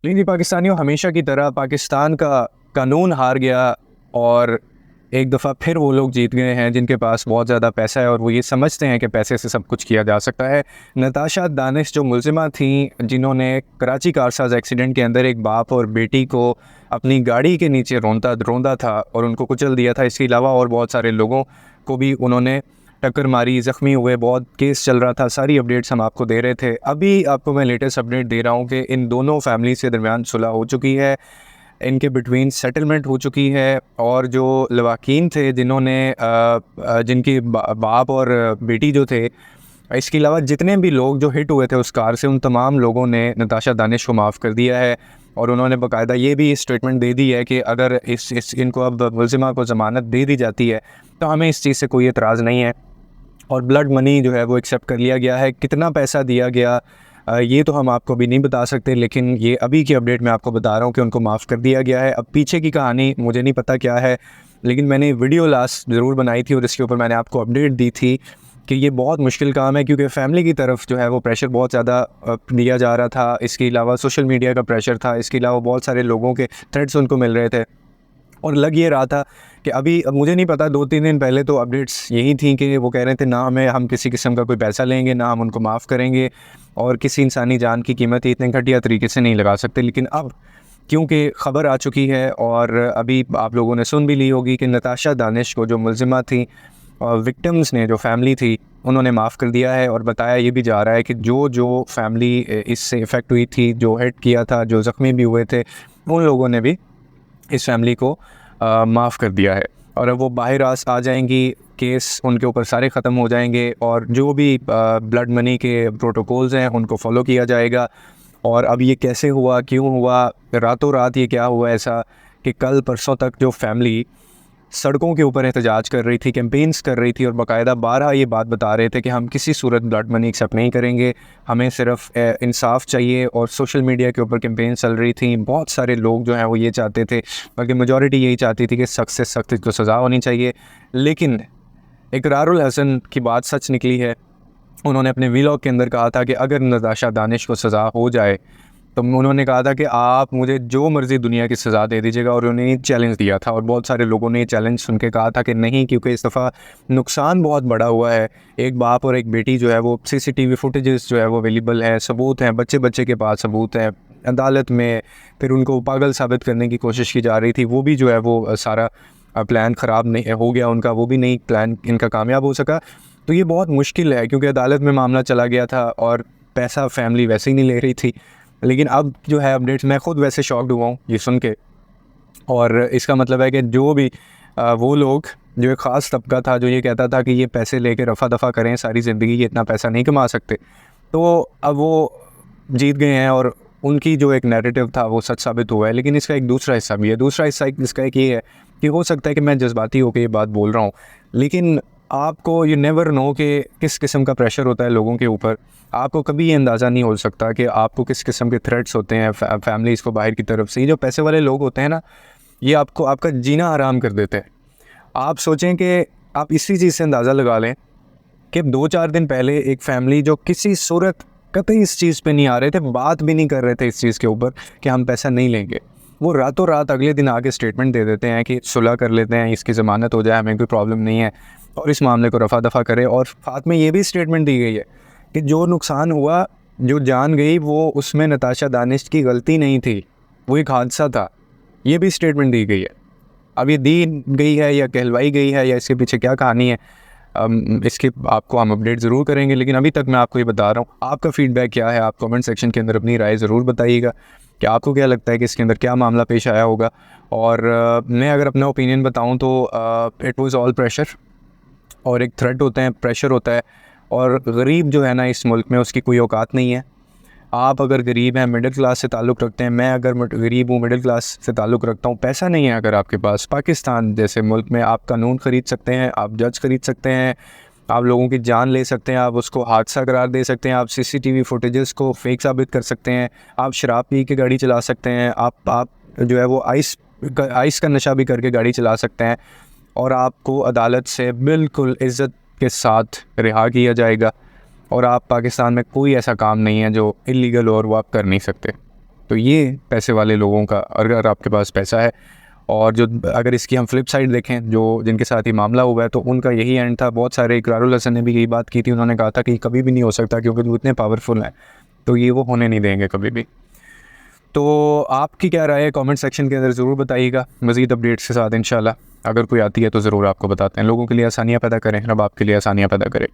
लेकिन जी पाकिस्तानियों, हमेशा की तरह पाकिस्तान का कानून हार गया और एक दफ़ा फिर वो लोग जीत गए हैं जिनके पास बहुत ज़्यादा पैसा है और वो ये समझते हैं कि पैसे से सब कुछ किया जा सकता है। नताशा दानिश जो मुलज़िमा थीं, जिन्होंने कराची कारसाज़ एक्सीडेंट के अंदर एक बाप और बेटी को अपनी गाड़ी के नीचे रौंदा था और उनको कुचल दिया था। इसके अलावा और बहुत सारे लोगों को भी उन्होंने टक्कर मारी, ज़ख्मी हुए, बहुत केस चल रहा था। सारी अपडेट्स हम आपको दे रहे थे। अभी आपको मैं लेटेस्ट अपडेट दे रहा हूँ कि इन दोनों फैमिलीज़ के दरमियान सुलह हो चुकी है, इनके बिटवीन सेटलमेंट हो चुकी है और जो लवाकीन थे जिन्होंने जिनकी बाप और बेटी जो थे, इसके अलावा जितने भी लोग जो हिट हुए थे उस कार से, उन तमाम लोगों ने नताशा दानिश को माफ़ कर दिया है। और उन्होंने बाकायदा ये भी स्टेटमेंट दे दी है कि अगर इनको अब मुलज़िमा को ज़मानत दे दी जाती है तो हमें इस चीज़ से कोई एतराज़ नहीं है। और ब्लड मनी जो है वो एक्सेप्ट कर लिया गया है। कितना पैसा दिया गया ये तो हम आपको भी नहीं बता सकते, लेकिन ये अभी की अपडेट मैं आपको बता रहा हूँ कि उनको माफ़ कर दिया गया है। अब पीछे की कहानी मुझे नहीं पता क्या है, लेकिन मैंने वीडियो लास्ट ज़रूर बनाई थी और इसके ऊपर मैंने आपको अपडेट दी थी कि ये बहुत मुश्किल काम है, क्योंकि फ़ैमिली की तरफ जो है वो प्रेशर बहुत ज़्यादा दिया जा रहा था। इसके अलावा सोशल मीडिया का प्रेशर था, इसके अलावा बहुत सारे लोगों के थ्रेट्स उनको मिल रहे थे। और लग ये रहा था कि अभी, अब मुझे नहीं पता, 2-3 दिन पहले तो अपडेट्स यही थी कि वो कह रहे थे ना हम किसी किस्म का कोई पैसा लेंगे, ना हम उनको माफ़ करेंगे और किसी इंसानी जान की कीमत इतने घटिया तरीके से नहीं लगा सकते। लेकिन अब क्योंकि ख़बर आ चुकी है और अभी आप लोगों ने सुन भी ली होगी कि नताशा दानिश को जो मुलज़िमा थी और विक्टिम्स ने, जो फैमिली थी, उन्होंने माफ़ कर दिया है। और बताया ये भी जा रहा है कि जो फैमिली इससे इफ़ेक्ट हुई थी, जो हिट किया था, जो ज़ख्मी भी हुए थे, उन लोगों ने भी इस फैमिली को माफ़ कर दिया है। और अब वो बाहर आ जाएंगी, केस उनके ऊपर सारे ख़त्म हो जाएंगे और जो भी ब्लड मनी के प्रोटोकॉल्स हैं उनको फॉलो किया जाएगा। और अब ये कैसे हुआ, क्यों हुआ, रातों रात ये क्या हुआ ऐसा कि कल परसों तक जो फैमिली सड़कों के ऊपर एहतजाज कर रही थी, कैंपेन्स कर रही थी और बाकायदा बारहा ये बात बता रहे थे कि हम किसी सूरत ब्लड मनी एक्सेप्ट नहीं करेंगे, हमें सिर्फ इंसाफ चाहिए। और सोशल मीडिया के ऊपर कैंपेन चल रही थी, बहुत सारे लोग जो हैं वो ये चाहते थे, बल्कि मेजॉरिटी यही चाहती थी कि सख्त से सख्त इसको सज़ा होनी चाहिए। लेकिन इकरारुल हसन की बात सच निकली है। उन्होंने अपने वीलॉग के अंदर कहा था कि अगर नताशा दानिश को सज़ा हो जाए तो उन्होंने कहा था कि आप मुझे जो मर्ज़ी दुनिया की सज़ा दे दीजिएगा, और उन्होंने चैलेंज दिया था। और बहुत सारे लोगों ने ये चैलेंज सुन के कहा था कि नहीं, क्योंकि इस दफ़ा नुकसान बहुत बड़ा हुआ है। एक बाप और एक बेटी जो है वो सीसीटीवी फुटेजेस जो है वो अवेलेबल है, सबूत हैं, बच्चे बच्चे के पास सबूत हैं। अदालत में फिर उनको पागल साबित करने की कोशिश की जा रही थी, वो भी जो है वो सारा प्लान ख़राब नहीं हो गया उनका, वो भी नहीं प्लान इनका कामयाब हो सका। तो ये बहुत मुश्किल है, क्योंकि अदालत में मामला चला गया था और पैसा फैमिली वैसे ही नहीं ले रही थी। लेकिन अब जो है अपडेट्स, मैं ख़ुद वैसे शॉक्ड हुआ हूँ ये सुन के। और इसका मतलब है कि जो भी वो लोग, जो एक ख़ास तबका था जो ये कहता था कि ये पैसे लेके रफ़ा दफ़ा करें सारी ज़िंदगी, ये इतना पैसा नहीं कमा सकते, तो अब वो जीत गए हैं और उनकी जो एक नैरेटिव था वो सच साबित हुआ है। लेकिन इसका एक दूसरा हिस्सा भी है। दूसरा हिस्सा इसका एक ये है कि हो सकता है कि मैं जज्बाती होकर ये बात बोल रहा हूँ, लेकिन आपको यू नेवर नो कि किस किस्म का प्रेशर होता है लोगों के ऊपर। आपको कभी ये अंदाज़ा नहीं हो सकता कि आपको किस किस्म के थ्रेट्स होते हैं फैमिलीज़ को बाहर की तरफ से। ये जो पैसे वाले लोग होते हैं ना, ये आपको आपका जीना हराम कर देते हैं। आप सोचें कि आप इसी चीज़ से अंदाज़ा लगा लें कि 2-4 दिन पहले एक फैमिली जो किसी सूरत कतई इस चीज़ पे नहीं आ रहे थे, बात भी नहीं कर रहे थे इस चीज़ के ऊपर कि हम पैसा नहीं लेंगे, वो रातों रात अगले दिन आके स्टेटमेंट दे देते हैं कि सुलह कर लेते हैं, इसकी ज़मानत हो जाए, हमें कोई प्रॉब्लम नहीं है और इस मामले को रफ़ा दफ़ा करें। और साथ में ये भी स्टेटमेंट दी गई है कि जो नुकसान हुआ, जो जान गई, वो उसमें नताशा दानिश की गलती नहीं थी, वो एक हादसा था। ये भी स्टेटमेंट दी गई है। अब ये दी गई है या कहलवाई गई है या इसके पीछे क्या कहानी है, इसके आपको हम अपडेट ज़रूर करेंगे। लेकिन अभी तक मैं आपको ये बता रहा हूँ। आपका फ़ीडबैक क्या है? आप कमेंट सेक्शन के अंदर अपनी राय ज़रूर बताइएगा कि आपको क्या लगता है कि इसके अंदर क्या मामला पेश आया होगा। और मैं अगर अपना ओपिनियन बताऊँ तो इट वाज़ ऑल प्रेशर, और एक थ्रेट होते हैं, प्रेशर होता है। और गरीब जो है ना इस मुल्क में, उसकी कोई औकात नहीं है। आप अगर गरीब हैं, मिडिल क्लास से ताल्लुक़ रखते हैं, मैं अगर गरीब हूँ, मिडिल क्लास से ताल्लुक़ रखता हूँ, पैसा नहीं है अगर आपके पास, पाकिस्तान जैसे मुल्क में आप कानून ख़रीद सकते हैं, आप जज ख़रीद सकते हैं, आप लोगों की जान ले सकते हैं, आप उसको हादसा करार दे सकते हैं, आप सीसीटीवी फुटेजेस को फेक साबित कर सकते हैं, आप शराब पी के गाड़ी चला सकते हैं, आप जो है वो आइस का नशा भी करके गाड़ी चला सकते हैं, और आपको अदालत से बिल्कुल इज़्ज़त के साथ रिहा किया जाएगा। और आप पाकिस्तान में कोई ऐसा काम नहीं है जो इलीगल और वो आप कर नहीं सकते। तो ये पैसे वाले लोगों का, अगर आपके पास पैसा है। और जो अगर इसकी हम फ्लिप साइड देखें, जो जिनके साथ ही मामला हुआ है, तो उनका यही एंड था। बहुत सारे, इकरारुल हसन ने भी यही बात की थी, उन्होंने कहा था कि कभी भी नहीं हो सकता क्योंकि वो इतने पावरफुल हैं, तो ये वो होने नहीं देंगे कभी भी। तो आपकी क्या राय है कमेंट सेक्शन के अंदर ज़रूर बताइएगा। मज़ीद अपडेट्स के साथ इंशाल्लाह अगर कोई आती है तो ज़रूर आपको बताते हैं। लोगों के लिए आसानियाँ पैदा करें, रब आपके लिए आसानियाँ पैदा करें।